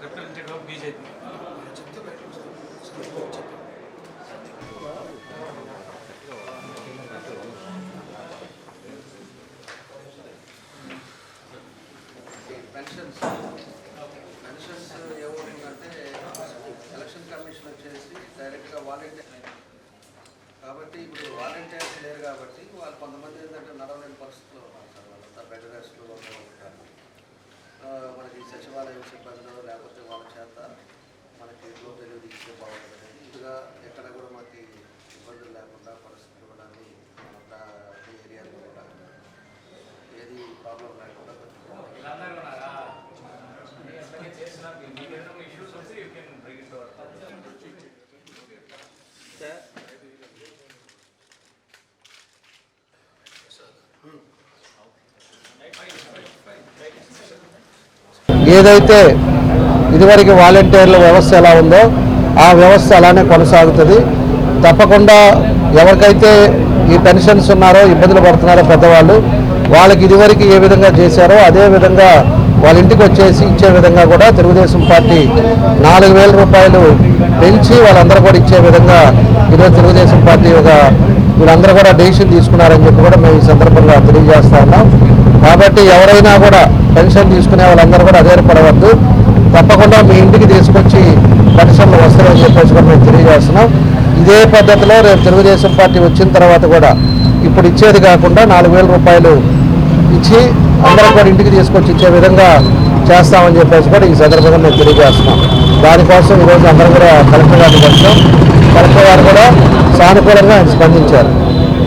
representative of BJP. Pensions ఏమవుతుందంటే election commission వచ్చేసి డైరెక్ట్గా వాలంటీర్ కాబట్టి ఇప్పుడు వాలంటీర్స్ లేరు కాబట్టి వాళ్ళు కొంతమంది ఏంటంటే నడవలేని పరిస్థితుల్లో ఉన్నారు సార్. వాళ్ళంతా బెడ్ రెస్ట్లో ఉంటారు. మనకి సచివాలయం సిబ్బందిలో లేకపోతే వాళ్ళ చేత మనకి ఇంట్లో తెలియదు ఇచ్చే బాగుంటుంది. ఇదిగా ఎక్కడ కూడా మనకి ఇబ్బందులు లేకుండా పరిస్థితులు కూడా ఈ ఏరియాలో కూడా ఏది ప్రాబ్లం లేకుండా ఏదైతే ఇదివరకు వాలంటీర్ల వ్యవస్థ ఎలా ఉందో ఆ వ్యవస్థ అలానే కొనసాగుతుంది. తప్పకుండా ఎవరికైతే ఈ పెన్షన్స్ ఉన్నారో ఇబ్బందులు పడుతున్నారో పెద్దవాళ్ళు వాళ్ళకి ఇదివరకు ఏ విధంగా చేశారో అదే విధంగా వాళ్ళ ఇంటికి వచ్చేసి ఇచ్చే విధంగా కూడా తెలుగుదేశం పార్టీ 4,000 రూపాయలు పెంచి వాళ్ళందరూ కూడా ఇచ్చే విధంగా ఈరోజు తెలుగుదేశం పార్టీ వీళ్ళందరూ కూడా డెసిషన్ తీసుకున్నారని చెప్పి కూడా మేము ఈ సందర్భంగా తెలియజేస్తా ఉన్నాం. కాబట్టి ఎవరైనా కూడా పెన్షన్ తీసుకునే వాళ్ళందరూ కూడా అధైర్యపడవద్దు. తప్పకుండా మీ ఇంటికి తీసుకొచ్చి పెన్షన్లు వస్తాయని చెప్పేసి కూడా మేము తెలియజేస్తున్నాం. ఇదే పద్ధతిలో రేపు తెలుగుదేశం పార్టీ వచ్చిన తర్వాత కూడా ఇప్పుడు ఇచ్చేది కాకుండా 4,000 రూపాయలు ఇచ్చి అందరూ కూడా ఇంటికి తీసుకొచ్చి ఇచ్చే విధంగా చేస్తామని చెప్పేసి కూడా ఈ సందర్భంగా మేము తెలియజేస్తున్నాం. దానికోసం ఈరోజు అందరూ కూడా కలెక్టర్ గారిని కలిసాం. కలెక్టర్ గారు కూడా సానుకూలంగా స్పందించారు.